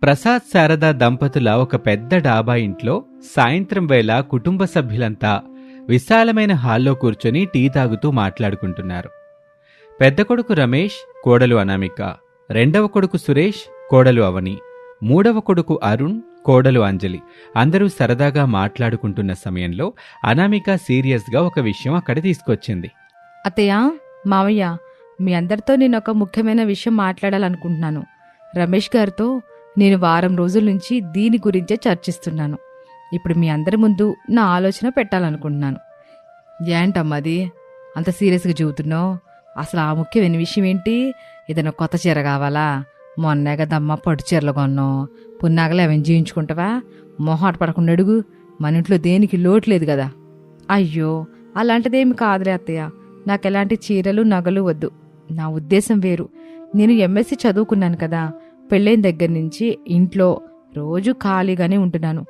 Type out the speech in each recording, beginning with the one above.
ప్రసాద్ శారద దంపతుల ఒక పెద్ద డాబా ఇంట్లో సాయంత్రం వేళ కుటుంబ సభ్యులంతా విశాలమైన హాల్లో కూర్చొని టీ తాగుతూ మాట్లాడుకుంటున్నారు. పెద్ద కొడుకు రమేష్, కోడలు అనామిక, రెండవ కొడుకు సురేష్, కోడలు అవని, మూడవ కొడుకు అరుణ్, కోడలు అంజలి అందరూ సరదాగా మాట్లాడుకుంటున్న సమయంలో అనామిక సీరియస్గా ఒక విషయం అక్కడ తీసుకొచ్చింది. అత్తయ్య, మావయ్య, మీ అందరితో నేను ఒక ముఖ్యమైన విషయం మాట్లాడాలనుకుంటున్నాను. రమేష్ గారితో నేను వారం రోజుల నుంచి దీని గురించే చర్చిస్తున్నాను. ఇప్పుడు మీ అందరి ముందు నా ఆలోచన పెట్టాలనుకుంటున్నాను. ఏంటమ్మది అంత సీరియస్గా చెబుతున్నావు? అసలు ఆ ముఖ్యమైన విషయం ఏంటి? ఏదైనా కొత్త చీర కావాలా? మొన్నే కదమ్మా పట్టు చీరలు కొన్నాం. పున్నాగలు అవన్నీ చేయించుకుంటావా? మొహాట పడకుండా అడుగు. మన ఇంట్లో దేనికి లోటు లేదు కదా. అయ్యో, అలాంటిదేమి కాదులే అత్తయ్య. నాకు ఎలాంటి చీరలు నగలు వద్దు. నా ఉద్దేశం వేరు. నేను ఎంఎస్సి చదువుకున్నాను కదా. పెళ్ళైన దగ్గర నుంచి ఇంట్లో రోజు ఖాళీగానే ఉంటున్నాను.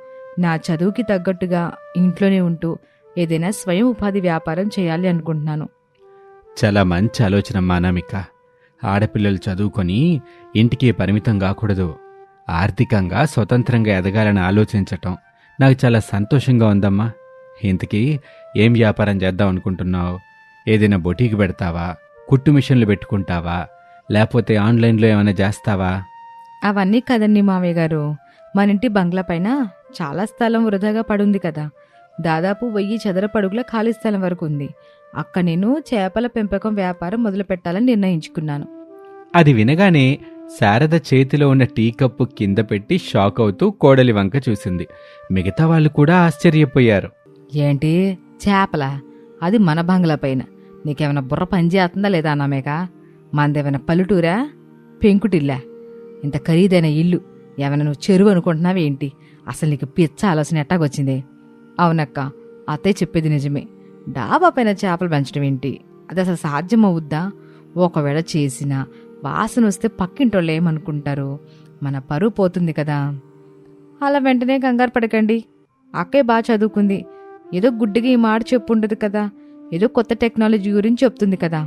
నా చదువుకి తగ్గట్టుగా ఇంట్లోనే ఉంటూ ఏదైనా స్వయం ఉపాధి వ్యాపారం చేయాలి అనుకుంటున్నాను. చాలా మంచి ఆలోచన అనామిక. ఆడపిల్లలు చదువుకొని ఇంటికి పరిమితం కాకూడదు. ఆర్థికంగా స్వతంత్రంగా ఎదగాలని ఆలోచించటం నాకు చాలా సంతోషంగా ఉందమ్మా. ఇంతకీ ఏం వ్యాపారం చేద్దాం అనుకుంటున్నావు? ఏదైనా బొటీకి పెడతావా? కుట్టు మిషన్లు పెట్టుకుంటావా? లేకపోతే ఆన్లైన్లో ఏమైనా చేస్తావా? అవన్నీ కదండి మావయ్య గారు. మన ఇంటి బంగ్లా పైన చాలా స్థలం వృధాగా పడుంది కదా. దాదాపు 1000 చదరపడుగుల ఖాళీ స్థలం వరకు ఉంది. అక్కడ నేను చేపల పెంపకం వ్యాపారం మొదలు పెట్టాలని నిర్ణయించుకున్నాను. అది వినగానే శారద చేతిలో ఉన్న టీ కప్పు కింద పెట్టి షాక్ అవుతూ కోడలి వంక చూసింది. మిగతా వాళ్ళు కూడా ఆశ్చర్యపోయారు. ఏంటి చేపలా? అది మన బంగ్లా పైన. నీకేమైనా బుర్ర పనిచేస్తుందా లేదా అన్నామేక? మనదేమైనా పల్లెటూరా, పెంకుటిల్లా? ఇంత ఖరీదైన ఇల్లు ఏమైనా నువ్వు చెరువు అనుకుంటున్నావేంటి? అసలు నీకు పిచ్చ ఆలోచన ఎట్టాగొచ్చింది? అవునక్క, అత్తయ్య చెప్పేది నిజమే. డాబా పైన చేపలు పెంచడం ఏంటి? అది అసలు సాధ్యమవుద్దా? ఒకవేళ చేసినా వాసన వస్తే పక్కింటోళ్ళు ఏమనుకుంటారు? మన పరువు పోతుంది కదా. అలా వెంటనే కంగారు పడకండి. అక్కయ్య బాగా చదువుకుంది. ఏదో గుడ్డిగా ఈ మాట చెప్పుండదు కదా. ఏదో కొత్త టెక్నాలజీ గురించి చెప్తుంది కదా.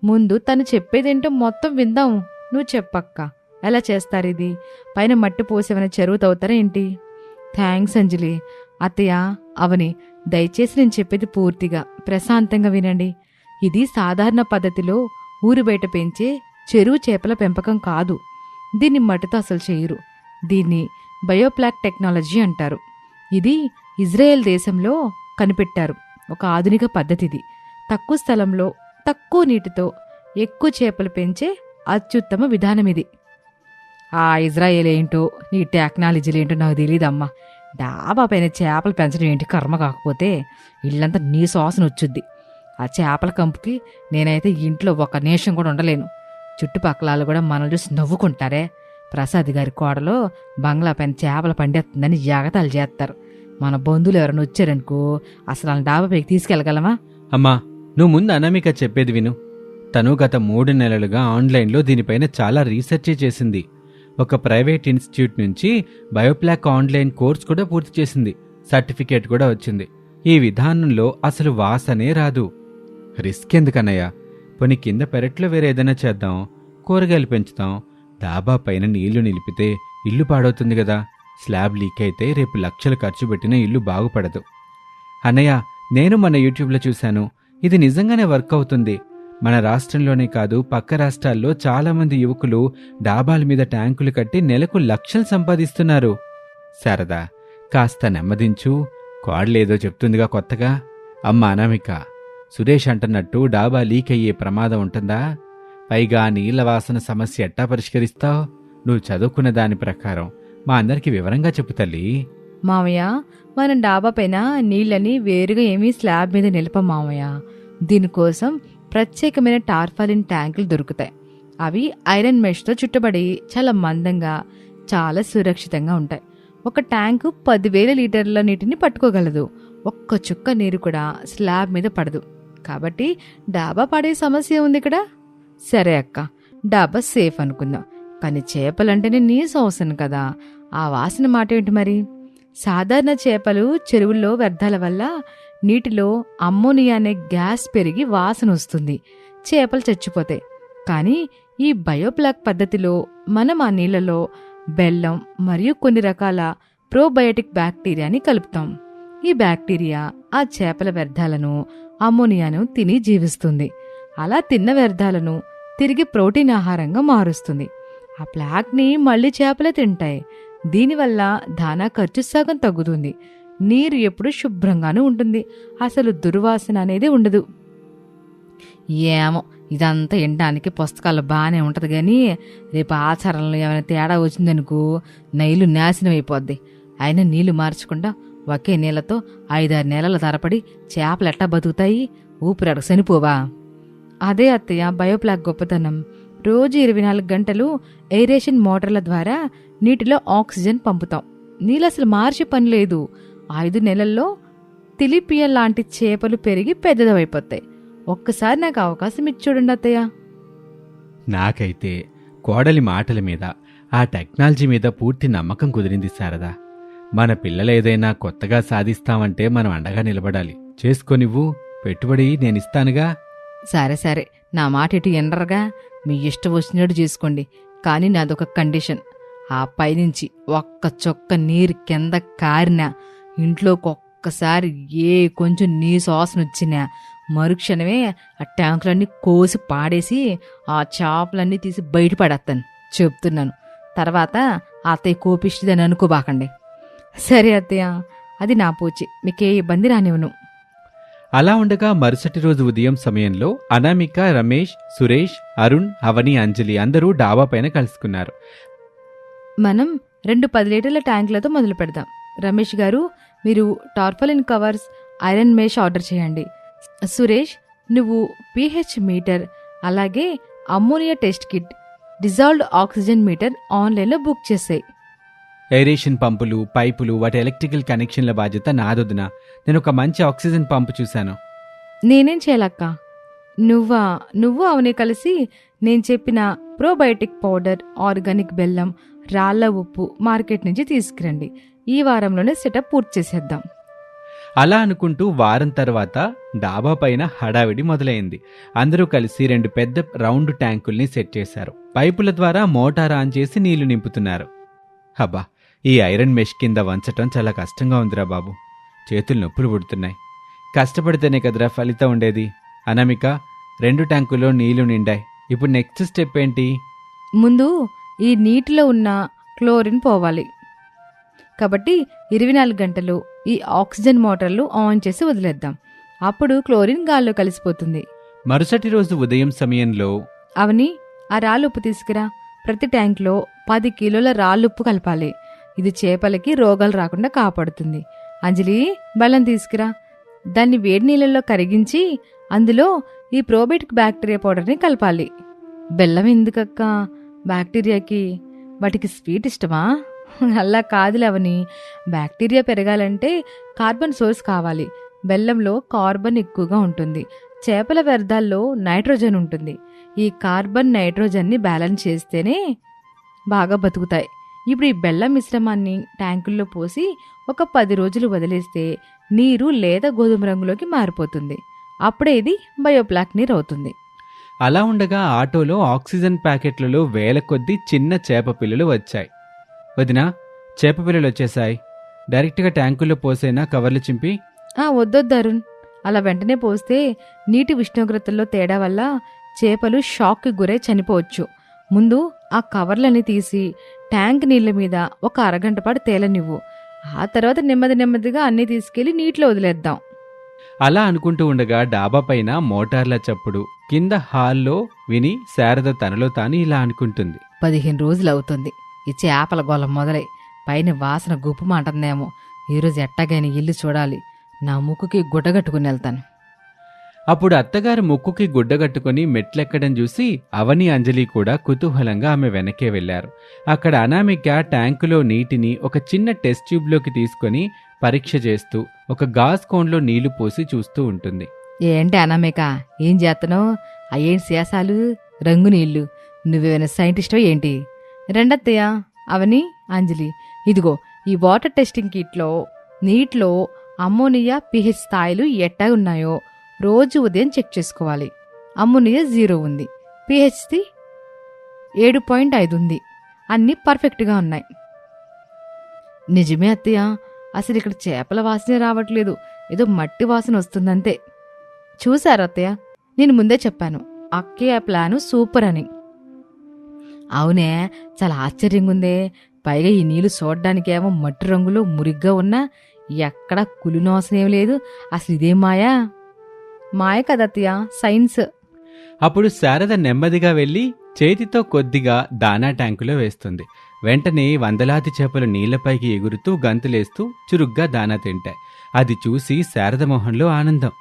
ముందు తను చెప్పేదేంటో మొత్తం విందాం. నువ్వు చెప్పక్క, ఎలా చేస్తారు ఇది? పైన మట్టి పోసేమైనా చెరువు తవ్వుతారా ఏంటి? థ్యాంక్స్ అంజలి. అత్తయ్య, అవని, దయచేసి నేను చెప్పేది పూర్తిగా ప్రశాంతంగా వినండి. ఇది సాధారణ పద్ధతిలో ఊరు బయట పెంచే చెరువు చేపల పెంపకం కాదు. దీన్ని మట్టితో అసలు చేయరు. దీన్ని బయోప్లాక్ టెక్నాలజీ అంటారు. ఇది ఇజ్రాయెల్ దేశంలో కనిపెట్టారు ఒక ఆధునిక పద్ధతిది. తక్కువ స్థలంలో తక్కువ నీటితో ఎక్కువ చేపలు పెంచే అత్యుత్తమ విధానం ఇది. ఆ ఇజ్రాయేల్ ఏంటో నీ టెక్నాలజీలు ఏంటో నాకు తెలియదమ్మా. డాబా పైన చేపలు పెంచడం ఏంటి కర్మ కాకపోతే? ఇల్లంతా నీ శ్వాసన వచ్చుద్ది. ఆ చేపల కంపుకి నేనైతే ఇంట్లో ఒక నిమిషం కూడా ఉండలేను. చుట్టుపక్కల కూడా మనల్ని చూసి నవ్వుకుంటారే. ప్రసాద్ గారి కోడలో బంగ్లా పైన చేపలు పండేస్తుందని ఎగతాలు చేస్తారు. మన బంధువులు ఎవరైనా వచ్చారనుకో అసలు వాళ్ళ డాబా పైకి తీసుకెళ్ళగలమా? అమ్మా, నువ్వు ముందు అనామిక చెప్పేది విను. తను గత 3 నెలలుగా ఆన్లైన్లో దీనిపైన చాలా రీసెర్చ్ చేసింది. ఒక ప్రైవేట్ ఇన్స్టిట్యూట్ నుంచి బయోప్లాక్ ఆన్లైన్ కోర్స్ కూడా పూర్తి చేసింది. సర్టిఫికేట్ కూడా వచ్చింది. ఈ విధానంలో అసలు వాసనే రాదు. రిస్క్ ఎందుకన్నయ్యా? పోనీ కింద పెరట్లో వేరే ఏదైనా చేద్దాం. కూరగాయలు పెంచుతాం. డాబా పైన నీళ్లు నిలిపితే ఇల్లు పాడవుతుంది కదా. స్లాబ్ లీక్ అయితే రేపు లక్షలు ఖర్చు పెట్టిన ఇల్లు బాగుపడదు. అన్నయ్య, నేను మన యూట్యూబ్లో చూశాను. ఇది నిజంగానే వర్క్ అవుతుంది. మన రాష్ట్రంలోనే కాదు, పక్క రాష్ట్రాల్లో చాలామంది యువకులు డాబాల మీద ట్యాంకులు కట్టి నెలకు లక్షలు సంపాదిస్తున్నారు. శారదా, కాస్త నెమ్మదించు. కోడలేదో చెప్తుందిగా కొత్తగా. అమ్మ అనామిక, సురేష్ అంటున్నట్టు డాబా లీక్ అయ్యే ప్రమాదం ఉంటుందా? పైగా నీళ్ల వాసన సమస్య ఎట్టా పరిష్కరిస్తావు? నువ్వు చదువుకున్న దాని ప్రకారం మా అందరికి వివరంగా చెప్పు తల్లి. మామయ్య, మనం డాబా పైన నీళ్ళని వేరుగా ఏమీ స్లాబ్ మీద నిలపం మామయ్య. దీనికోసం ప్రత్యేకమైన టార్పాలిన్ ట్యాంకులు దొరుకుతాయి. అవి ఐరన్ మెష్తో చుట్టబడి చాలా మందంగా, చాలా సురక్షితంగా ఉంటాయి. ఒక ట్యాంకు 10,000 లీటర్ల నీటిని పట్టుకోగలదు. ఒక్క చుక్క నీరు కూడా స్లాబ్ మీద పడదు. కాబట్టి డాబా పడే సమస్య ఉంది ఇక్కడ. సరే అక్క, డాబా సేఫ్ అనుకుందాం. కానీ చేపలంటేనే నీ సోసన్ కదా. ఆ వాసన మాట ఏంటి మరి? సాధారణ చేపలు చెరువుల్లో వ్యర్థాల వల్ల నీటిలో అమ్మోనియా అనే గ్యాస్ పెరిగి వాసన వస్తుంది. చేపలు చచ్చిపోతాయి. కానీ ఈ బయోప్లాక్ పద్ధతిలో మనం ఆ నీళ్లలో బెల్లం మరియు కొన్ని రకాల ప్రోబయోటిక్ బ్యాక్టీరియాని కలుపుతాం. ఈ బ్యాక్టీరియా ఆ చేపల వ్యర్థాలను, అమ్మోనియాను తిని జీవిస్తుంది. అలా తిన్న వ్యర్థాలను తిరిగి ప్రోటీన్ ఆహారంగా మారుస్తుంది. ఆ ప్లాక్ని మళ్ళీ చేపలే తింటాయి. దీనివల్ల దానా ఖర్చు సగం తగ్గుతుంది. నీరు ఎప్పుడు శుభ్రంగానూ ఉంటుంది. అసలు దుర్వాసన అనేది ఉండదు. ఏమో, ఇదంతా వినడానికి పుస్తకాల్లో బాగానే ఉంటుంది, కానీ రేపు ఆచారంలో ఏమైనా తేడా వచ్చిందనుకో నైలు నాశనం అయిపోద్ది. అయినా నీళ్లు మార్చకుండా ఒకే నీళ్లతో 5-6 నెలల తరపడి చేపలు ఎట్టా బతుకుతాయి? ఊపిరాడక చనిపోవా? అదే అత్తయ్య బయోప్లాక్ గొప్పతనం. రోజు 24 గంటలు ఎయిరేషన్ మోటార్ల ద్వారా నీటిలో ఆక్సిజన్ పంపుతాం. నీళ్ళు అసలు మార్చే పని లేదు. 5 నెలల్లో తిలిపియా లాంటి చేపలు పెరిగి పెద్దదవైపోతాయి. ఒక్కసారి నాకు అవకాశం ఇచ్చి చూడండి అత్తయ్య. నాకైతే కోడలి మాటల మీద, ఆ టెక్నాలజీ మీద పూర్తి నమ్మకం కుదిరింది శారదా. మన పిల్లలు ఏదైనా కొత్తగా సాధిస్తామంటే మనం అండగా నిలబడాలి. చేసుకోనివ్వు, పెట్టుబడి నేనిస్తానుగా. సరే సరే, నా మాట ఇటు ఎనరగా మీ ఇష్టం వచ్చినట్టు చేసుకోండి. కానీ నాదొక కండిషన్. ఆ పైనుంచి ఒక్క చొక్క నీరు కింద కారినా, ఇంట్లోకి ఒక్కసారి కొంచెం నీ శ్వాసన వచ్చినా మరుక్షణమే ఆ ట్యాంకులన్నీ కోసి పాడేసి ఆ చేపలన్నీ తీసి బయటపడేస్తాను, చెప్తున్నాను. తర్వాత అత్తయ్య కోపిస్తుందని అనుకోబాకండి. సరే అత్తయ్య, అది నా పూచి, మీకే ఇబ్బంది రానివ్వను. అలా ఉండగా మరుసటి రోజు ఉదయం సమయంలో అనామిక, రమేష్, సురేష్, అరుణ్, అవని, అంజలి అందరూ డాబా పైన కలుసుకున్నారు. మనం 2 10 లీటర్ల ట్యాంకులతో మొదలు పెడదాం. రమేష్ గారు, మీరు tarpaulin covers, iron mesh order చేయండి. సురేష్, నువ్వు pH మీటర్, అలాగే ammonia test kit, dissolved oxygen meter ఆన్లైన్లో బుక్ చేసాయి. ఎయిరేషన్ పంపులు, పైపులు, వాటి ఎలక్ట్రికల్ కనెక్షన్ల బాధ్యత నాదొదిన. నేను ఒక మంచి ఆక్సిజన్ పంపు చూశాను. నేనేం చేయాలక్క? నువ్వు అవని కలిసి నేను చెప్పిన ప్రోబయోటిక్ పౌడర్, ఆర్గానిక్ బెల్లం, రాళ్ల ఉప్పు మార్కెట్ నుంచి తీసుకురండి. ఈ వారంలోనే సెటప్ పూర్తి చేసేద్దాం. అలా అనుకుంటూ వారం తర్వాత డాబా పైన హడావిడి మొదలైంది. అందరూ కలిసి 2 పెద్ద రౌండ్ ట్యాంకుల్ని సెట్ చేశారు. పైపుల ద్వారా మోటార్ ఆన్ చేసి నీళ్లు నింపుతున్నారు. హబ్బా, ఈ ఐరన్ మెష్ కింద వంచటం చాలా కష్టంగా ఉందిరా బాబు. చేతులు నొప్పులు పుడుతున్నాయి. కష్టపడితేనే కదరా ఫలితం ఉండేది. అనామిక, 2 ట్యాంకుల్లో నీళ్లు నిండాయి. ఇప్పుడు నెక్స్ట్ స్టెప్ ఏంటి? ముందు ఈ నీటిలో ఉన్న క్లోరిన్ పోవాలి. కాబట్టి 24 గంటలు ఈ ఆక్సిజన్ మోటార్లు ఆన్ చేసి వదిలేద్దాం. అప్పుడు క్లోరిన్ గాల్లో కలిసిపోతుంది. మరుసటి రోజు ఉదయం సమయంలో అవని, ఆ రాళ్ళుప్పు తీసుకురా. ప్రతి ట్యాంక్లో 10 కిలోల రాళ్ళుప్పు కలపాలి. ఇది చేపలకి రోగాలు రాకుండా కాపాడుతుంది. అంజలి, బెల్లం తీసుకురా. దాన్ని వేడి నీళ్ళల్లో కరిగించి అందులో ఈ ప్రోబయోటిక్ బ్యాక్టీరియా పౌడర్ని కలపాలి. బెల్లం ఎందుకక్క? బ్యాక్టీరియాకి వాటికి స్వీట్ ఇష్టమా? అలా కాదులేవని, బ్యాక్టీరియా పెరగాలంటే కార్బన్ సోర్స్ కావాలి. బెల్లంలో కార్బన్ ఎక్కువగా ఉంటుంది. చేపల వ్యర్థాల్లో నైట్రోజన్ ఉంటుంది. ఈ కార్బన్ నైట్రోజన్ని బ్యాలెన్స్ చేస్తేనే బాగా బతుకుతాయి. ఇప్పుడు ఈ బెల్లం మిశ్రమాన్ని ట్యాంకుల్లో పోసి ఒక 10 రోజులు వదిలేస్తే నీరు లేదా గోధుమ రంగులోకి మారిపోతుంది. అప్పుడే ఇది బయోప్లాక్ నీరు అవుతుంది. అలా ఉండగా ఆటోలో ఆక్సిజన్ ప్యాకెట్లలో వేల కొద్దీ చిన్న చేప పిల్లలు వచ్చాయి. వదినా, చేప పిల్లలు వచ్చేసాయి. డైరెక్ట్గా ట్యాంకుల్లో పోసేనా కవర్లు చింపి? వద్దొద్దు అరుణ్, అలా వెంటనే పోస్తే నీటి ఉష్ణోగ్రతల్లో తేడా వల్ల చేపలు షాక్కి గురై చనిపోవచ్చు. ముందు ఆ కవర్లని తీసి ట్యాంక్ నీళ్ల మీద ఒక అరగంట పాటు తేలనివ్వు. ఆ తర్వాత నెమ్మదిగా అన్నీ తీసుకెళ్లి నీటిలో వదిలేద్దాం. అలా అనుకుంటూ ఉండగా డాబా పైన మోటార్ల చప్పుడు కింద హాల్లో విని శారద తనలో తాను ఇలా అనుకుంటుంది. 15 రోజులు అవుతుంది ఈ చేపల గోళం మొదలై. పైన వాసన గుప్పమంటుందేమో. ఈరోజు ఎట్టగైనా ఇల్లు చూడాలి. నా ముక్కుకి గుడ్డగట్టుకుని వెళ్తాను. అప్పుడు అత్తగారు ముక్కుకి గుడ్డగట్టుకుని మెట్లెక్కడం చూసి అవని, అంజలి కూడా కుతూహలంగా ఆమె వెనకే వెళ్లారు. అక్కడ అనామిక ట్యాంకులో నీటిని ఒక చిన్న టెస్ట్ ట్యూబ్లోకి తీసుకుని పరీక్ష చేస్తూ ఒక గాజ్ కోన్లో నీళ్లు పోసి చూస్తూ ఉంటుంది. ఏంటి అనామిక, ఏం చేస్తున్నావు? అయ్యేంటి శేషాలు, రంగు నీళ్లు? నువ్వేమైనా సైంటిస్టో ఏంటి? రెండత్తయ్య, అవని, అంజలి, ఇదిగో ఈ వాటర్ టెస్టింగ్ కిట్లో నీటిలో అమ్మోనియా pH స్థాయిలు ఎట్టా ఉన్నాయో రోజు ఉదయం చెక్ చేసుకోవాలి. అమ్మోనియా 0 ఉంది, pH 7.5 ఉంది. అన్నీ పర్ఫెక్ట్గా ఉన్నాయి. నిజమే అత్తయ్య, అసలు ఇక్కడ చేపల వాసనే రావట్లేదు, ఏదో మట్టి వాసన వస్తుందంతే. చూశారు అత్తయ్య, నేను ముందే చెప్పాను అక్కయ్య ప్లాను సూపర్ అని. అవునే, చాలా ఆశ్చర్యంగా ఉందే. పైగా ఈ నీళ్లు చూడడానికేమో మట్టి రంగులో మురిగ్గా ఉన్నా ఎక్కడా కులినోసనేం లేదు. అసలు ఇదేం మాయా? మాయ కదత్తయ్య, సైన్స్. అప్పుడు శారద నెమ్మదిగా వెళ్లి చేతితో కొద్దిగా దానా ట్యాంకులో వేస్తుంది. వెంటనే వందలాది చేపలు నీళ్లపైకి ఎగురుతూ గంతులేస్తూ చురుగ్గా దానా తింటాయి. అది చూసి శారద మొహంలో ఆనందం.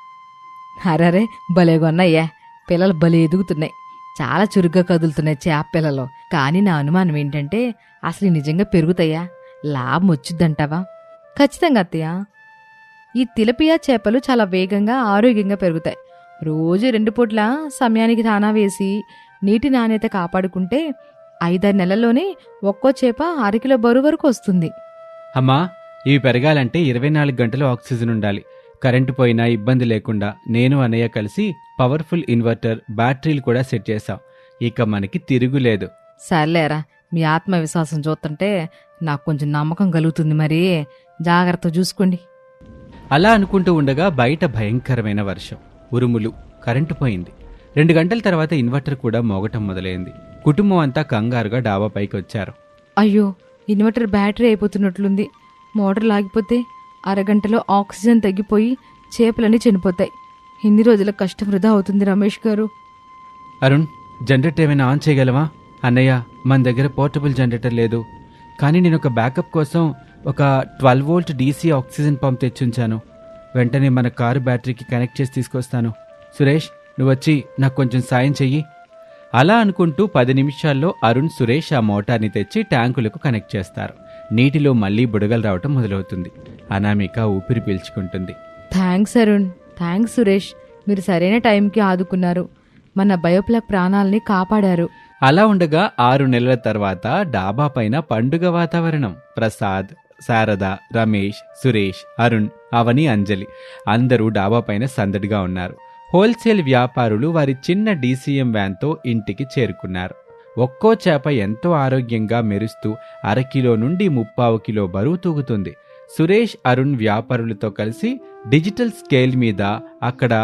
అరరే, భలేగొన్నయ్యా, పిల్లలు భలే ఎదుగుతున్నాయి, చాలా చురుగ్గా కదులుతున్నాయి చేప పిల్లలు. కానీ నా అనుమానం ఏంటంటే అసలు నిజంగా పెరుగుతాయా? లాభం వచ్చిద్దంటావా? ఖచ్చితంగా అత్తయ్య, ఈ తిలపియా చేపలు చాలా వేగంగా ఆరోగ్యంగా పెరుగుతాయి. రోజు 2 పూట్ల సమయానికి దానా వేసి నీటి నాణ్యత కాపాడుకుంటే 5-6 నెలల్లోనే ఒక్కో చేప 1/2 కిలో బరువు వరకు వస్తుంది. అమ్మా, ఇవి పెరగాలంటే 24 గంటలు ఆక్సిజన్ ఉండాలి. కరెంటు పోయినా ఇబ్బంది లేకుండా నేను అన్నయ్య కలిసి పవర్ఫుల్ ఇన్వర్టర్, బ్యాటరీలు కూడా సెట్ చేశాం. ఇక మనకి తిరుగులేదు. సర్లేరా, మీ ఆత్మవిశ్వాసం చూస్తుంటే నాకు కొంచెం నమ్మకం కలుగుతుంది. మరి జాగ్రత్త చూసుకోండి. అలా అనుకుంటూ ఉండగా బయట భయంకరమైన వర్షం, ఉరుములు, కరెంటు పోయింది. 2 గంటల తర్వాత ఇన్వర్టర్ కూడా మోగటం మొదలైంది. కుటుంబం అంతా కంగారుగా డాబాపైకి వచ్చారు. అయ్యో, ఇన్వర్టర్ బ్యాటరీ అయిపోతున్నట్లుంది. మోటార్ లాగిపోతే అరగంటలో ఆక్సిజన్ తగ్గిపోయి చేపలన్నీ చనిపోతాయి. ఇన్ని రోజుల కష్టం వృధా అవుతుంది రమేష్ గారు. అరుణ్, జనరేటర్ ఏమైనా ఆన్ చేయగలవా? అన్నయ్య, మన దగ్గర పోర్టబుల్ జనరేటర్ లేదు, కానీ నేను ఒక బ్యాకప్ కోసం ఒక 12 వోల్ట్ డీసీ ఆక్సిజన్ పంప్ తెచ్చుంచాను. వెంటనే మన కారు బ్యాటరీకి కనెక్ట్ చేసి తీసుకొస్తాను. సురేష్, నువ్వొచ్చి నాకు కొంచెం సాయం చెయ్యి. అలా అనుకుంటూ 10 నిమిషాల్లో అరుణ్, సురేష్ ఆ మోటార్ని తెచ్చి ట్యాంకులకు కనెక్ట్ చేస్తారు. నీటిలో మళ్లీ బుడగలు రావటం మొదలవుతుంది. అనామిక ఊపిరి పీల్చుకుంటుంది. థ్యాంక్స్ అరుణ్, థ్యాంక్స్ సురేష్, మీరు సరైన టైంకి ఆదుకున్నారు, మన బయోప్లాక్ ప్రాణాలని కాపాడారు. అలా ఉండగా 6 నెలల తర్వాత డాబా పైన పండుగ వాతావరణం. ప్రసాద్, శారద, రమేష్, సురేష్, అరుణ్, అవని, అంజలి అందరూ డాబా పైన సందడిగా ఉన్నారు. హోల్సేల్ వ్యాపారులు వారి చిన్న డీసీఎం వ్యాన్తో ఇంటికి చేరుకున్నారు. ఒక్కో చేప ఎంతో ఆరోగ్యంగా మెరుస్తూ 1/2 కిలో నుండి 3/4 కిలో బరువు తూగుతుంది. సురేష్, అరుణ్ వ్యాపారులతో కలిసి డిజిటల్ స్కేల్ మీద అక్కడ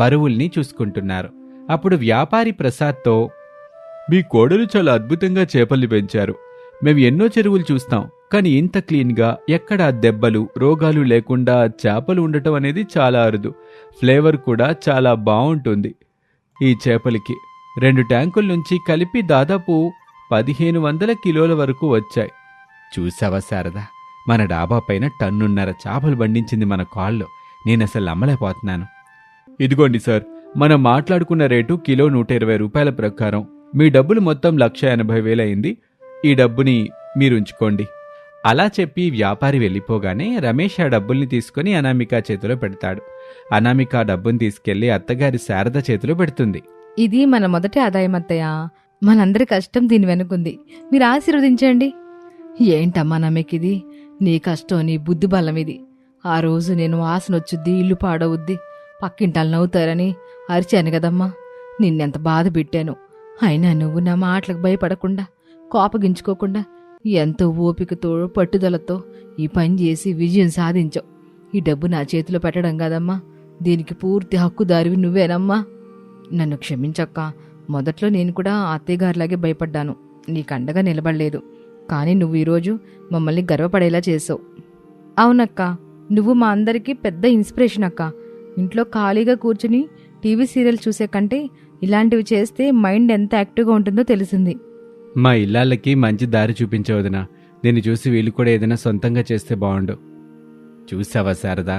బరువుల్ని చూసుకుంటున్నారు. అప్పుడు వ్యాపారి ప్రసాద్తో, మీ కోడలు చాలా అద్భుతంగా చేపల్ని పెంచారు. మేము ఎన్నో చెరువులు చూస్తాం, కానీ ఇంత క్లీన్గా ఎక్కడా దెబ్బలు, రోగాలు లేకుండా చేపలు ఉండటం అనేది చాలా అరుదు. ఫ్లేవర్ కూడా చాలా బాగుంటుంది. ఈ చేపలకి 2 ట్యాంకుల నుంచి కలిపి దాదాపు 1500 కిలోల వరకు వచ్చాయి. చూసావా శారదా, మన డాబా పైన 1.5 టన్నుల చేపలు బండించింది మన కాల్లో. నేనసలు నమ్మలేకపోతున్నాను. ఇదిగోండి సార్, మనం మాట్లాడుకున్న రేటు కిలో 120 రూపాయల ప్రకారం మీ డబ్బులు మొత్తం 1,80,000 అయింది. ఈ డబ్బుని మీరుంచుకోండి. అలా చెప్పి వ్యాపారి వెళ్ళిపోగానే రమేష్ ఆ డబ్బుల్ని తీసుకుని అనామిక చేతిలో పెడతాడు. అనామిక డబ్బుని తీసుకెళ్లి అత్తగారి శారద చేతిలో పెడుతుంది. ఇది మన మొదటి ఆదాయం అత్తయ్య, మనందరి కష్టం దీని వెనుకుంది, మీరు ఆశీర్వదించండి. ఏంటమ్మా నమ్మకిది, నీ కష్టం, నీ బుద్ధి బలం ఇది. ఆ రోజు నేను వాసన వచ్చుద్ది, ఇల్లు పాడవుద్ది, పక్కింటాలు నవ్వుతారని అరిచాను కదమ్మా, నిన్నెంత బాధ పెట్టాను. అయినా నువ్వు నా మాటలకు భయపడకుండా, కోపగించుకోకుండా ఎంతో ఓపికతో, పట్టుదలతో ఈ పని చేసి విజయం సాధించావు. ఈ డబ్బు నా చేతిలో పెట్టడం కదమ్మా, దీనికి పూర్తి హక్కుదారివి నువ్వేనమ్మా. నన్ను క్షమించక్క, మొదట్లో నేను కూడా అత్తయ్యగారిలాగే భయపడ్డాను, నీకండగా నిలబడలేదు. కానీ నువ్వు ఈరోజు మమ్మల్ని గర్వపడేలా చేసావు. అవునక్క, నువ్వు మా అందరికీ పెద్ద ఇన్స్పిరేషన్ అక్క. ఇంట్లో ఖాళీగా కూర్చుని టీవీ సీరియల్ చూసే కంటే ఇలాంటివి చేస్తే మైండ్ ఎంత యాక్టివ్గా ఉంటుందో తెలిసింది. మా ఇల్లాళ్ళకి మంచి దారి చూపించవదినా, దీన్ని చూసి వీళ్ళు కూడా ఏదైనా సొంతంగా చేస్తే బాగుండు. చూసావా శారదా,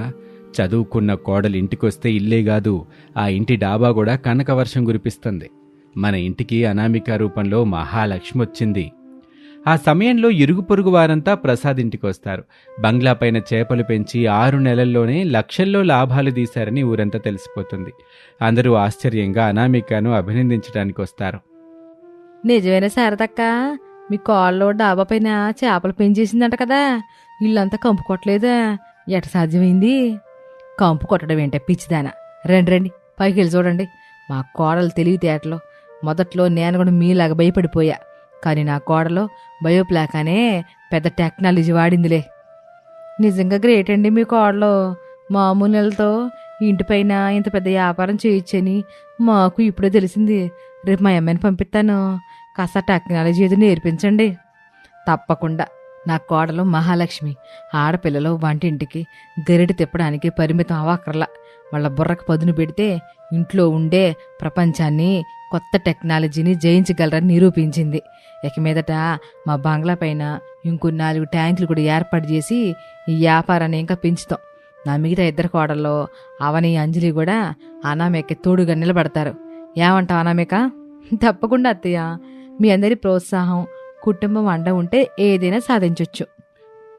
చదువుకున్న కోడలు ఇంటికొస్తే ఇల్లే కాదు, ఆ ఇంటి డాబా కూడా కనకవర్షం కురిపిస్తుంది. మన ఇంటికి అనామిక రూపంలో మహాలక్ష్మి వచ్చింది. ఆ సమయంలో ఇరుగు పొరుగు వారంతా ప్రసాద్ ఇంటికొస్తారు. బంగ్లా పైన చేపలు పెంచి 6 నెలల్లోనే లక్షల్లో లాభాలు తీశారని ఊరంతా తెలిసిపోతుంది. అందరూ ఆశ్చర్యంగా అనామికను అభినందించడానికి వస్తారు. నిజమైన శారదక్క, మీ కాళ్ళలో డాబా పైన చేపలు పెంచేసిందంట కదా, ఇల్లంతా కంపు కొట్టలేదా? ఎట సాధ్యమైంది? కంపు కొట్టడం ఏంటే పిచ్చిదానా, రండి రండి పైకి వెళ్ళి చూడండి. మా కోడలు తెలివితేటలో మొదట్లో నేను కూడా మీలాగా భయపడిపోయా, కానీ నా కోడలో బయోప్లాక్ అనే పెద్ద టెక్నాలజీ వాడిందిలే. నిజంగా గ్రేట్ అండి మీ కోడలో. మామూలు నెలతో ఇంటిపైన ఇంత పెద్ద వ్యాపారం చేయొచ్చని మాకు ఇప్పుడే తెలిసింది. రేపు మా అమ్మాయిని పంపిస్తాను, కాస్త టెక్నాలజీ ఏదో నేర్పించండి. తప్పకుండా. నా కోడలు మహాలక్ష్మి. ఆడపిల్లలు వంటింటికి గరిటె తిప్పడానికి పరిమితం అవ్వక్కర్లా. వాళ్ళ బుర్రకు పదును పెడితే ఇంట్లో ఉండే ప్రపంచాన్ని, కొత్త టెక్నాలజీని జయించగలరని నిరూపించింది. ఇక మీదట మా బంగ్లా పైన ఇంకో 4 ట్యాంకులు కూడా ఏర్పాటు చేసి ఈ వ్యాపారాన్ని ఇంకా పెంచుతాం. నా మిగతా 2 కోడల్లో అవని, అంజలి కూడా అనామిక తోడుగా నిలబడతారు. ఏమంటావు అనామిక? తప్పకుండా అత్తయ్య. మీ అందరి ప్రోత్సాహం, కుటుంబం అండ ఉంటే ఏదైనా సాధించొచ్చు.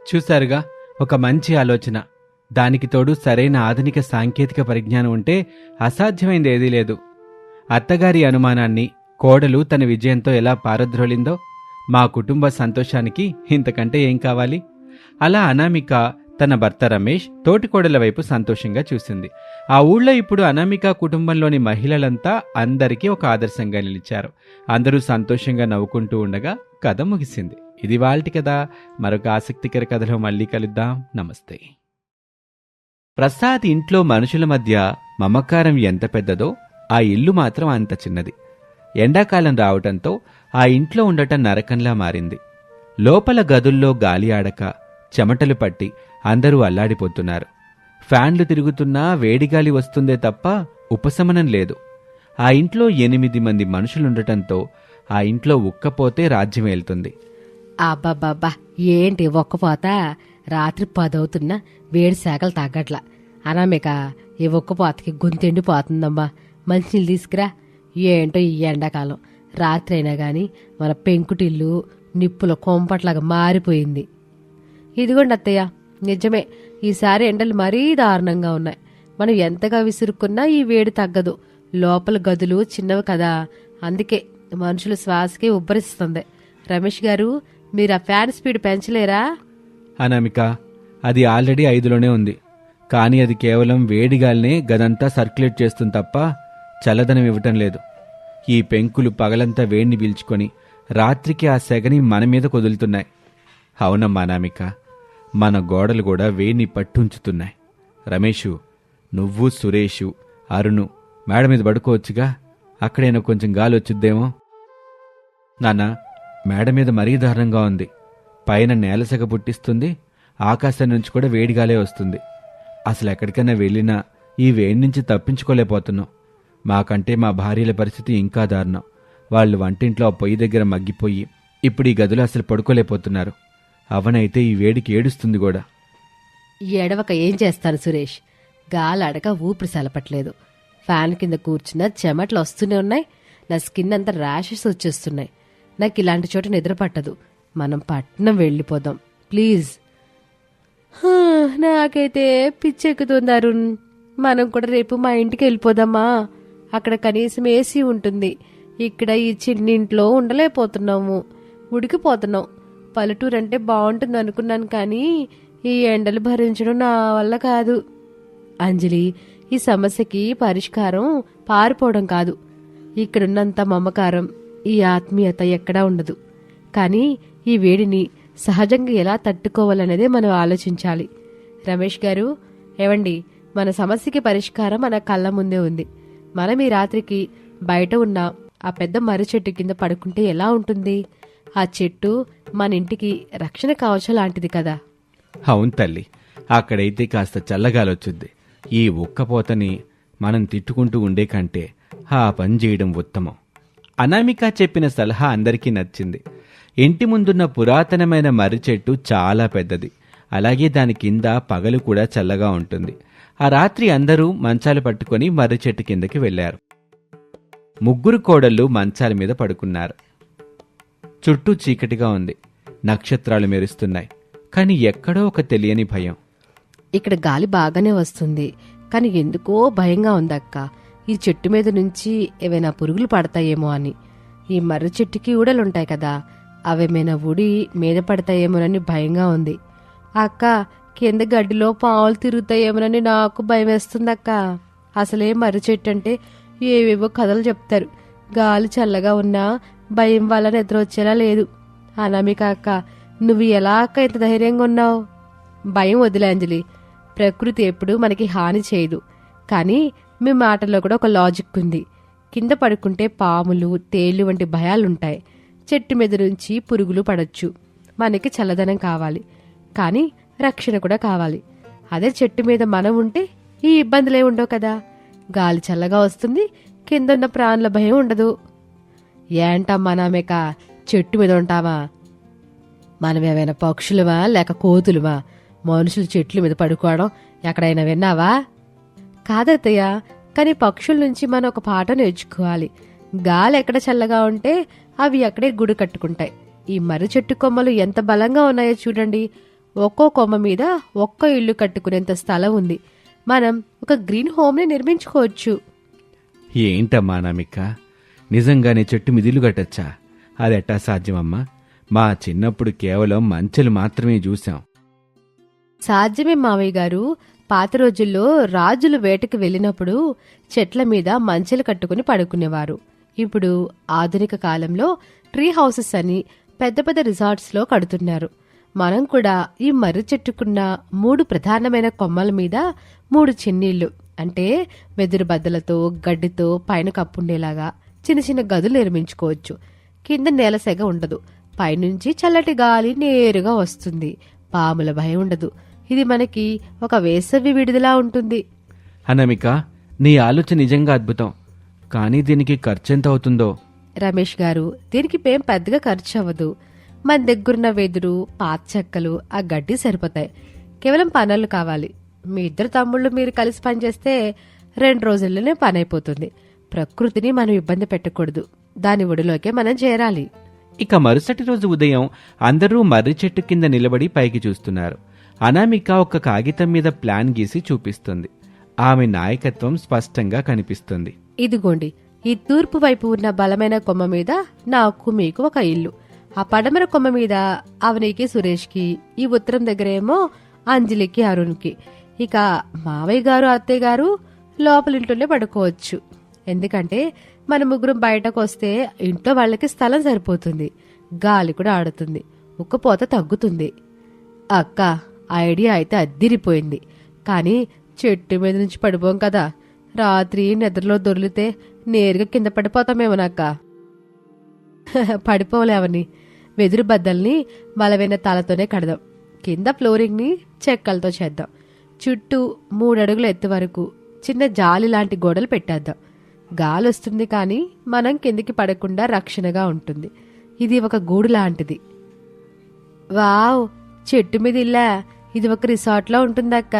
చూశారుగా, ఒక మంచి ఆలోచన. దానికి తోడు సరైన ఆధునిక సాంకేతిక పరిజ్ఞానం ఉంటే అసాధ్యమైంది ఏదీ లేదు. అత్తగారి అనుమానాన్ని కోడలు తన విజయంతో ఎలా పారద్రోలిందో మా కుటుంబ సంతోషానికి ఇంతకంటే ఏం కావాలి? అలా అనామిక తన భర్త రమేష్, తోటికోడల వైపు సంతోషంగా చూసింది. ఆ ఊళ్ళో ఇప్పుడు అనామిక కుటుంబంలోని మహిళలంతా అందరికీ ఒక ఆదర్శంగా నిలిచారు. అందరూ సంతోషంగా నవ్వుకుంటూ ఉండగా కథ ముగిసింది. ఇది వాల్టి కథ. మరొక ఆసక్తికర కథలో మళ్ళీ కలుద్దాం. నమస్తే. ప్రసాద్ ఇంట్లో మనుషుల మధ్య మమకారం ఎంత పెద్దదో ఆ ఇల్లు మాత్రం అంత చిన్నది. ఎండాకాలం రావటంతో ఆ ఇంట్లో ఉండటం నరకంలా మారింది. లోపల గదుల్లో గాలి ఆడక చెమటలు పట్టి అందరూ అల్లాడిపోతున్నారు. ఫ్యాన్లు తిరుగుతున్నా వేడిగాలి వస్తుందే తప్ప ఉపశమనం లేదు. ఆ ఇంట్లో 8 మంది మనుషులుండటంతో ఆ ఇంట్లో ఉక్కపోతే రాజ్యం వెళ్తుంది. అబ్బాబ్బాబ్బా, ఏంటి ఒక్కపోత? రాత్రి 10 అవుతున్నా వేడి శాఖలు తగ్గట్లా. అనామిక, ఈ ఒక్కపోతకి గొంతెండిపోతుందమ్మా. మంచినీళ్ళు తీసుకురా. ఏంటో ఈ ఎండాకాలం రాత్రి అయినా గాని మన పెంకుటిల్లు నిప్పుల కొంపట్లాగా మారిపోయింది. ఇదిగోండి అత్తయ్య, నిజమే, ఈసారి ఎండలు మరీ దారుణంగా ఉన్నాయి. మనం ఎంతగా విసురుకున్నా ఈ వేడి తగ్గదు. లోపల గదులు చిన్నవి కదా, అందుకే మనుషుల శ్వాసకి ఉబ్బరిస్తుంది. రమేష్ గారు, మీరు ఆ ఫ్యాన్ స్పీడ్ పెంచలేరా? అనామిక, అది ఆల్రెడీ 5లోనే ఉంది. కానీ అది కేవలం వేడిగాల్నే గదంతా సర్క్యులేట్ చేస్తుంది తప్ప చల్లదనం ఇవ్వటం లేదు. ఈ పెంకులు పగలంతా వేడిని పీల్చుకొని రాత్రికి ఆ సెగని మన మీద కొదులుతున్నాయి. అవునమ్మా అనామిక, మన గోడలు కూడా వేడిని పట్టుంచుతున్నాయి. రమేషు, నువ్వు, సురేషు, అరుణు మేడ మీద పడుకోవచ్చుగా. అక్కడైనా కొంచెం గాలి వచ్చుద్దేమో. నాన్న, మేడ మీద మరీ దారుణంగా ఉంది. పైన నేలసెగ పుట్టిస్తుంది, ఆకాశం నుంచి కూడా వేడిగాలే వస్తుంది. అసలు ఎక్కడికైనా వెళ్ళినా ఈ వేడి నుంచి తప్పించుకోలేకపోతున్నాం. మాకంటే మా భార్యల పరిస్థితి ఇంకా దారుణం. వాళ్ళు వంటింట్లో ఆ పొయ్యి దగ్గర మగ్గిపోయి ఇప్పుడు ఈ గదిలో అసలు పడుకోలేకపోతున్నారు. అవనైతే ఈ వేడికి ఏడుస్తుంది కూడా. ఎడవక ఏం చేస్తాను సురేష్? గాలాడక ఊపిరి సలపట్లేదు. ఫ్యాన్ కింద కూర్చున్న చెమటలు వస్తూనే ఉన్నాయి. నా స్కిన్ అంతా ర్యాషెస్ వచ్చేస్తున్నాయి. నాకు ఇలాంటి చోట నిద్ర పట్టదు. మనం పట్నం వెళ్ళిపోదాం ప్లీజ్. నాకైతే పిచ్చెక్కుతుంది అరుణ్. మనం కూడా రేపు మా ఇంటికి వెళ్ళిపోదామా? అక్కడ కనీసం ఏసీ ఉంటుంది. ఇక్కడ ఈ చిన్నింట్లో ఉండలేకపోతున్నాము, ఉడికిపోతున్నాం. పల్లెటూరు అంటే బాగుంటుంది అనుకున్నాను, కానీ ఈ ఎండలు భరించడం నా వల్ల కాదు. అంజలి, ఈ సమస్యకి పరిష్కారం పారిపోవడం కాదు. ఇక్కడున్నంత మమకారం, ఈ ఆత్మీయత ఎక్కడా ఉండదు. కానీ ఈ వేడిని సహజంగా ఎలా తట్టుకోవాలనేదే మనం ఆలోచించాలి. రమేష్ గారు, ఏవండి, మన సమస్యకి పరిష్కారం మన కళ్ళ ముందే ఉంది. మనం ఈ రాత్రికి బయట ఉన్న ఆ పెద్ద మర్రి చెట్టు కింద పడుకుంటే ఎలా ఉంటుంది? ఆ చెట్టు మన ఇంటికి రక్షణ కవచం లాంటిది కదా. అవును తల్లి, అక్కడైతే కాస్త చల్లగాలొచ్చుద్ది. ఈ ఉక్కపోతని మనం తిట్టుకుంటూ ఉండే కంటే ఆ పని చేయడం ఉత్తమం. అనామిక చెప్పిన సలహా అందరికీ నచ్చింది. ఇంటి ముందున్న పురాతనమైన మర్రి చెట్టు చాలా పెద్దది. అలాగే దాని కింద పగలు కూడా చల్లగా ఉంటుంది. ఆ రాత్రి అందరూ మంచాలు పట్టుకొని మర్రి చెట్టు కిందకి వెళ్లారు. 3 కోడళ్ళు మంచాల మీద పడుకున్నారు. చుట్టూ చీకటిగా ఉంది. నక్షత్రాలు మెరుస్తున్నాయి. కాని ఎక్కడో ఒక తెలియని భయం. ఇక్కడ గాలి బాగానే వస్తుంది, కానీ ఎందుకో భయంగా ఉందక్క. ఈ చెట్టు మీద నుంచి ఏవైనా పురుగులు పడతాయేమో అని. ఈ మర్రి చెట్టుకి ఊడలుంటాయి కదా, అవేమైనా ఊడి మీద పడతాయేమోనని భయంగా ఉంది. అక్క, కింద గడ్డిలో పావులు తిరుగుతాయేమోనని నాకు భయం వేస్తుందక్క. అసలే మర్రి చెట్టు అంటే ఏవేవో కథలు చెప్తారు. గాలి చల్లగా ఉన్నా భయం వల్ల నిద్ర వచ్చేలా లేదు. అనామిక అక్క, నువ్వు ఎలా అక్క ఇంత ధైర్యంగా ఉన్నావు? భయం వదిలే అంజలి. ప్రకృతి ఎప్పుడూ మనకి హాని చేయదు. కానీ మీ మాటల్లో కూడా ఒక లాజిక్ ఉంది. కింద పడుకుంటే పాములు, తేళ్లు వంటి భయాలుంటాయి. చెట్టు మీద నుంచి పురుగులు పడొచ్చు. మనకి చల్లదనం కావాలి, కానీ రక్షణ కూడా కావాలి. అదే చెట్టు మీద మనం ఉంటే ఈ ఇబ్బందులే ఉండవు కదా. గాలి చల్లగా వస్తుంది, కిందన్న ప్రాణుల భయం ఉండదు. ఏంటమ్మా నామేక, చెట్టు మీద ఉంటావా? మనమేమైనా పక్షులమా లేక కోతులమా? మనుషులు చెట్ల మీద పడుకోవడం ఎక్కడైనా విన్నావా? కాదత్తయ్య, కానీ పక్షుల నుంచి మనం ఒక పాఠం నేర్చుకోవాలి. గాలి ఎక్కడ చల్లగా ఉంటే అవి అక్కడే గుడి కట్టుకుంటాయి. ఈ మర్రి చెట్టు కొమ్మలు ఎంత బలంగా ఉన్నాయో చూడండి. ఒక్కో కొమ్మ మీద ఒక్కో ఇల్లు కట్టుకునేంత స్థలం ఉంది. మనం ఒక గ్రీన్ హోమ్ని నిర్మించుకోవచ్చు. ఏంటమ్మా అనామిక, నిజంగానే చెట్టు మిదిలు కట్టచ్చా? అది ఎట్టా సాధ్యమమ్మా? మా చిన్నప్పుడు కేవలం మంచెలు మాత్రమే చూశాం. సాధ్యమే మావయ్య గారు. పాత రోజుల్లో రాజులు వేటకు వెళ్ళినప్పుడు చెట్ల మీద మంచెలు కట్టుకుని పడుకునేవారు. ఇప్పుడు ఆధునిక కాలంలో ట్రీ హౌసెస్ అని పెద్ద పెద్ద రిసార్ట్స్లో కడుతున్నారు. మనం కూడా ఈ మర్రి చెట్టుకున్న 3 ప్రధానమైన కొమ్మల మీద 3 చిన్నీళ్లు, అంటే వెదురు బద్దలతో గడ్డితో పైన కప్పుండేలాగా చిన్న చిన్న గదులు నిర్మించుకోవచ్చు. కింద నేల సెగ ఉండదు, పైనుంచి చల్లటి గాలి నేరుగా వస్తుంది. పాముల భయం ఉండదు. ఇది మనకి ఒక వేసవి విడుదలా ఉంటుంది. అనామిక, నీ ఆలోచన నిజంగా అద్భుతం. కానీ దీనికి ఖర్చెంత అవుతుందో? రమేష్ గారు, దీనికి ఏం పెద్దగా ఖర్చు అవ్వదు. మన దగ్గరున్న వెదురు, పాత చెక్కలు, ఆ గడ్డి సరిపోతాయి. కేవలం పనులు కావాలి. మీ 2 తమ్ముళ్ళు మీరు కలిసి పనిచేస్తే 2 రోజుల్లోనే పని అయిపోతుంది. ప్రకృతిని మనం ఇబ్బంది పెట్టకూడదు. దాని ఒడిలోకే మనం చేరాలి. ఇక మరుసటి రోజు ఉదయం అందరూ మర్రి చెట్టు కింద నిలబడి పైకి చూస్తున్నారు. అనామిక ఒక కాగితం మీద ప్లాన్ గీసి చూపిస్తుంది. ఆమె నాయకత్వం స్పష్టంగా కనిపిస్తుంది. ఇదిగోండి, ఈ తూర్పు వైపు ఉన్న బలమైన కొమ్మ మీద నాకు మీకు ఒక ఇల్లు, ఆ పడమర కొమ్మ మీద అవనికి సురేష్కి, ఈ ఉత్తరం దగ్గరేమో అంజలికి అరుణ్కి. ఇక మావయ్య గారు అత్తయ్య గారు లోపలింట్లోనే పడుకోవచ్చు. ఎందుకంటే మన ముగ్గురం బయటకు వస్తే ఇంట్లో వాళ్ళకి స్థలం సరిపోతుంది, గాలి కూడా ఆడుతుంది, ఉక్కపోత తగ్గుతుంది. అక్క, ఐడియా అయితే అద్దిరిపోయింది. కానీ చెట్టు మీద నుంచి పడిపోం కదా. రాత్రి నిద్రలో దొర్లితే నేరుగా కింద పడిపోతామేమోనక్క. పడిపోలేవని వెదురు బద్దల్ని బలమైన తాళతోనే కడదాం. కింద ఫ్లోరింగ్ని చెక్కలతో చేద్దాం. చుట్టూ 3 అడుగుల ఎత్తు వరకు చిన్న జాలి లాంటి గోడలు పెట్టేద్దాం. గాలి వస్తుంది, కానీ మనం కిందికి పడకుండా రక్షణగా ఉంటుంది. ఇది ఒక గూడు లాంటిది. వావ్, చెట్టు మీద ఇల్లా? ఇది ఒక రిసార్ట్లో ఉంటుందక్క.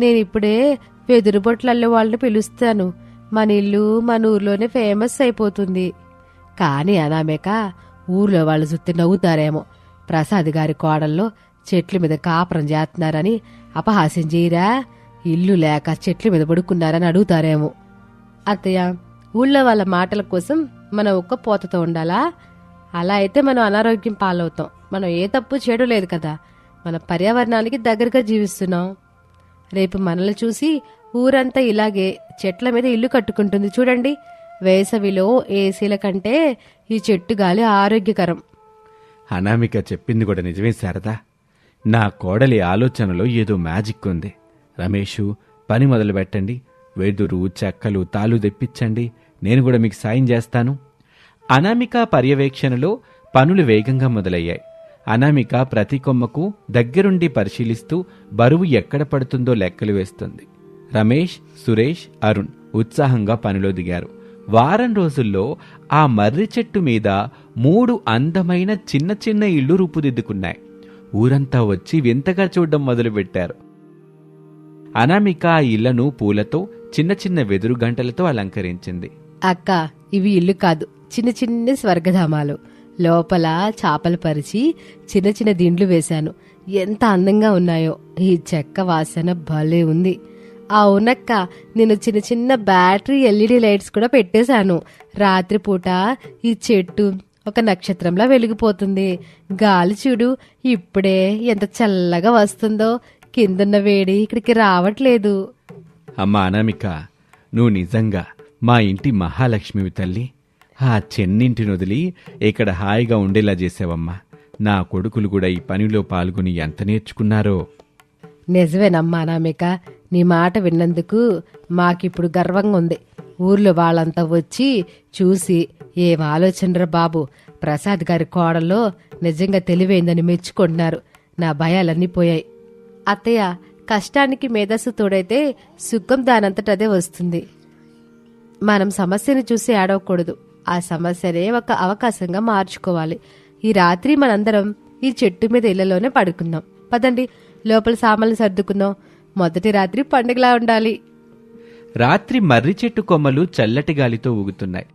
నేను ఇప్పుడే వెదురు బొట్లల్లో వాళ్ళని పిలుస్తాను. మన ఇల్లు మన ఊర్లోనే ఫేమస్ అయిపోతుంది. కానీ అనామేక, ఊర్లో వాళ్ళు చుట్టి నవ్వుతారేమో. ప్రసాద్ గారి కోడల్లో చెట్ల మీద కాపురం చేస్తున్నారని అపహాస్యం చేయరా? ఇల్లు లేక చెట్ల మీద పడుకున్నారని అడుగుతారేమో. అత్తయ్య, ఊళ్ళో వాళ్ళ మాటల కోసం మనం ఒక్క పోతతో ఉండాలా? అలా అయితే మనం అనారోగ్యం పాలవుతాం. మనం ఏ తప్పు చేయడం లేదు కదా. మన పర్యావరణానికి దగ్గరగా జీవిస్తున్నాం. రేపు మనల్ని చూసి ఊరంతా ఇలాగే చెట్ల మీద ఇల్లు కట్టుకుంటుంది చూడండి. వేసవిలో ఏసీల కంటే ఈ చెట్టు గాలి ఆరోగ్యకరం. అనామిక చెప్పింది కూడా నిజమే శారదా. నా కోడలి ఆలోచనలో ఏదో మ్యాజిక్ ఉంది. రమేషు, పని మొదలు పెట్టండి. వెదురు, చెక్కలు, తాళ్ళు తెప్పించండి. నేను కూడా మీకు సాయం చేస్తాను. అనామిక పర్యవేక్షణలో పనులు వేగంగా మొదలయ్యాయి. అనామిక ప్రతి కొమ్మకు దగ్గరుండి పరిశీలిస్తూ బరువు ఎక్కడ పడుతుందో లెక్కలు వేస్తుంది. రమేష్, సురేష్, అరుణ్ ఉత్సాహంగా పనిలో దిగారు. వారం రోజుల్లో ఆ మర్రి చెట్టు మీద 3 అందమైన చిన్న చిన్న ఇళ్లు రూపుదిద్దుకున్నాయి. ఊరంతా వచ్చి వింతగా చూడడం మొదలుపెట్టారు. అనామిక ఆ ఇళ్లను పూలతో, చిన్న చిన్న వెదురు గంటలతో అలంకరించింది. అక్క, ఇవి ఇల్లు కాదు, చిన్న చిన్న స్వర్గధామాలు. లోపల చాపలు పరిచి చిన్న చిన్న దిండ్లు వేశాను. ఎంత అందంగా ఉన్నాయో. ఈ చెక్క వాసన భలే ఉంది. అవునక్క, నేను చిన్న చిన్న బ్యాటరీ ఎల్ఈడి లైట్స్ కూడా పెట్టేశాను. రాత్రిపూట ఈ చెట్టు ఒక నక్షత్రంలా వెలిగిపోతుంది. గాలి చూడు, ఇప్పుడే ఎంత చల్లగా వస్తుందో. కిందన్న వేడి ఇక్కడికి రావట్లేదు. అమ్మా అనామిక, నువ్వు నిజంగా మా ఇంటి మహాలక్ష్మివి తల్లి. ఆ చెన్నింటిని వదిలి ఇక్కడ హాయిగా ఉండేలా చేసావమ్మా. నా కొడుకులు కూడా ఈ పనిలో పాల్గొని ఎంత నేర్చుకున్నారో. నిజమేనమ్మా అనామిక, నీ మాట విన్నందుకు మాకిప్పుడు గర్వంగా ఉంది. ఊర్లో వాళ్ళంతా వచ్చి చూసి ఏం ఆలోచనరా బాబు, ప్రసాద్ గారి కోడల్లో నిజంగా తెలివైందని మెచ్చుకుంటున్నారు. నా భయాలన్నీ పోయాయి. అత్తయ్య, కష్టానికి మేధస్సు తోడైతే సుఖం దానంతటదే వస్తుంది. మనం సమస్యని చూసి ఆడవకూడదు, ఆ సమస్యనే ఒక అవకాశంగా మార్చుకోవాలి. ఈ రాత్రి మనందరం ఈ చెట్టు మీద ఇళ్లలోనే పడుకుందాం. పదండి, లోపల సామాన్లు సర్దుకుందాం. మొదటి రాత్రి పండుగలా ఉండాలి. రాత్రి మర్రి చెట్టు కొమ్మలు చల్లటి గాలితో ఊగుతున్నాయి.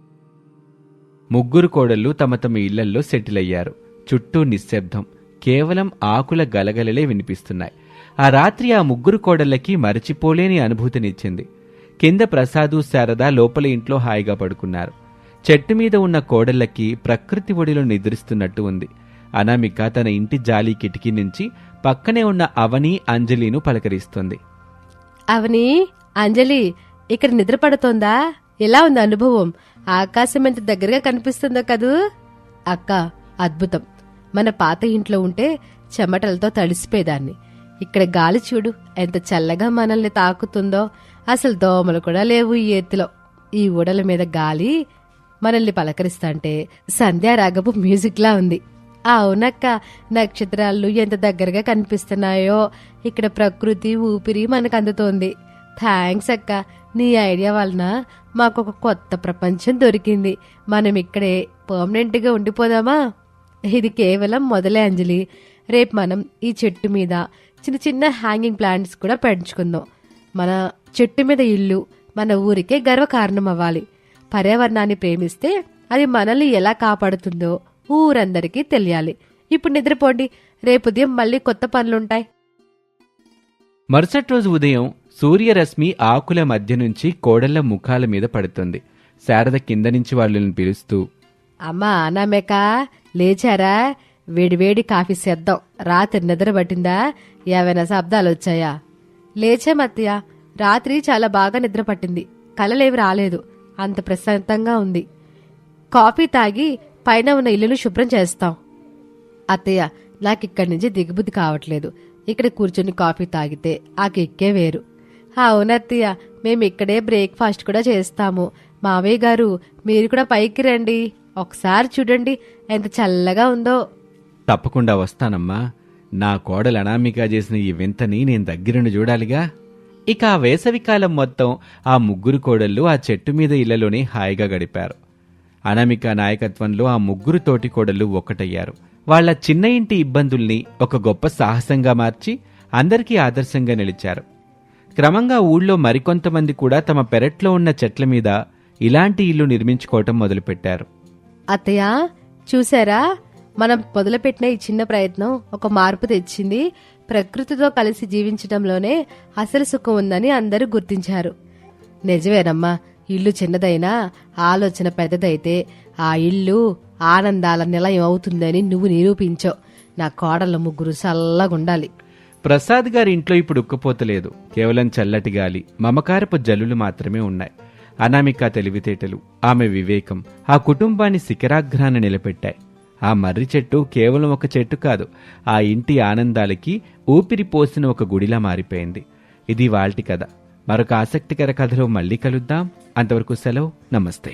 ముగ్గురు కోడళ్ళు తమ తమ ఇళ్లల్లో సెటిల్ అయ్యారు. చుట్టూ నిశ్శబ్దం, కేవలం ఆకుల గలగలలే వినిపిస్తున్నాయి. ఆ రాత్రి ఆ ముగ్గురు కోడళ్ళకి మరచిపోలేని అనుభూతినిచ్చింది. కింద ప్రసాదు, శారద లోపల ఇంట్లో హాయిగా పడుకున్నారు. చెట్టు మీద ఉన్న కోడళ్ళకి ప్రకృతి ఒడిలో నిద్రిస్తున్నట్టు ఉంది. అనామిక తన ఇంటి జాలి కిటికీ నుంచి పక్కనే ఉన్న అవని, అంజలిను పలకరిస్తుంది. అవని, అంజలి, ఇక్కడ నిద్ర పడుతోందా? ఎలా ఉంది అనుభవం? ఆకాశం ఎంత దగ్గరగా కనిపిస్తుందో కదూ. అక్క, అద్భుతం. మన పాత ఇంట్లో ఉంటే చెమటలతో తడిసిపోయేదాన్ని. ఇక్కడ గాలి చూడు ఎంత చల్లగా మనల్ని తాకుతుందో. అసలు దోమలు కూడా లేవు ఈ ఎత్తులో. ఈ ఊడల మీద గాలి మనల్ని పలకరిస్తాంటే సంధ్యారాగపు మ్యూజిక్లా ఉంది. అవునక్క, నక్షత్రాలు ఎంత దగ్గరగా కనిపిస్తున్నాయో. ఇక్కడ ప్రకృతి ఊపిరి మనకు అందుతోంది. థ్యాంక్స్ అక్క, నీ ఐడియా వలన మాకొక కొత్త ప్రపంచం దొరికింది. మనం ఇక్కడే పర్మనెంట్గా ఉండిపోదామా? ఇది కేవలం మొదలే అంజలి. రేపు మనం ఈ చెట్టు మీద చిన్న చిన్న హ్యాంగింగ్ ప్లాంట్స్ కూడా పెంచుకుందాం. మన చెట్టు మీద ఇల్లు మన ఊరికే గర్వకారణం అవ్వాలి. పర్యావరణాన్ని ప్రేమిస్తే అది మనల్ని ఎలా కాపాడుతుందో ఊరందరికీ తెలియాలి. ఇప్పుడు నిద్రపోండి, రేపు ఉదయం మళ్ళీ కొత్త పనులుంటాయి. మరుసటి రోజు ఉదయం సూర్యరశ్మి ఆకుల మధ్య నుంచి కోడళ్ల ముఖాల మీద పడుతుంది. శారద కింద నుంచి వాళ్ళని పిలుస్తూ, అమ్మా అనామేక, లేచారా? వేడివేడి కాఫీ చేద్దాం. రాత్రి నిద్ర పట్టిందా? ఏవైనా శబ్దాలు వచ్చాయా? లేచామత్తయ్య, రాత్రి చాలా బాగా నిద్ర పట్టింది. కలలేవి రాలేదు. అంత ప్రశాంతంగా ఉంది. కాఫీ తాగి పైన ఉన్న ఇల్లును శుభ్రం చేస్తాం. అత్తయ్య, నాకిక్కడి నుంచి దిగుబుద్ధి కావట్లేదు. ఇక్కడ కూర్చొని కాఫీ తాగితే ఆ కిక్కే వేరు. అవునత్తయ్య, మేము ఇక్కడే బ్రేక్ఫాస్ట్ కూడా చేస్తాము. మావయ్య గారు, మీరు కూడా పైకి రండి, ఒకసారి చూడండి ఎంత చల్లగా ఉందో. తప్పకుండా వస్తానమ్మా. నా కోడలు అనామిక చేసిన ఈ వింతని నేను దగ్గరుండి చూడాలిగా. ఇక ఆ వేసవికాలం మొత్తం ఆ ముగ్గురు కోడళ్ళు ఆ చెట్టు మీద ఇళ్లలోనే హాయిగా గడిపారు. అనామిక నాయకత్వంలో ఆ ముగ్గురు తోటి కోడళ్ళు ఒక్కటయ్యారు. వాళ్ల చిన్న ఇంటి ఇబ్బందుల్ని ఒక గొప్ప సాహసంగా మార్చి అందరికీ ఆదర్శంగా నిలిచారు. క్రమంగా ఊళ్ళో మరికొంతమంది కూడా తమ పెరట్లో ఉన్న చెట్ల మీద ఇలాంటి ఇల్లు నిర్మించుకోవటం మొదలుపెట్టారు. అత్తయ్య, చూసారా? మనం మొదలుపెట్టిన ఈ చిన్న ప్రయత్నం ఒక మార్పు తెచ్చింది. ప్రకృతితో కలిసి జీవించడంలోనే అసలు సుఖం ఉందని అందరూ గుర్తించారు. నిజమేనమ్మా, ఇల్లు చిన్నదైనా ఆలోచన పెద్దదైతే ఆ ఇల్లు ఆనందాల నిలయం అవుతుందని నువ్వు నిరూపించావు. నా కోడళ్ళ ముగ్గురు చల్లగుండాలి. ప్రసాద్ గారి ఇంట్లో ఇప్పుడు ఉక్కపోతలేదు. కేవలం చల్లటి గాలి, మమకారపు జల్లులు మాత్రమే ఉన్నాయి. అనామిక తెలివితేటలు, ఆమె వివేకం ఆ కుటుంబాన్ని శిఖరాగ్రాన నిలబెట్టాయి. ఆ మర్రి చెట్టు కేవలం ఒక చెట్టు కాదు, ఆ ఇంటి ఆనందాలకి ఊపిరి పోసిన ఒక గుడిలా మారిపోయింది. ఇది వాల్టి కథ. మరొక ఆసక్తికర కథలో మళ్ళీ కలుద్దాం. అంతవరకు సెలవు. నమస్తే.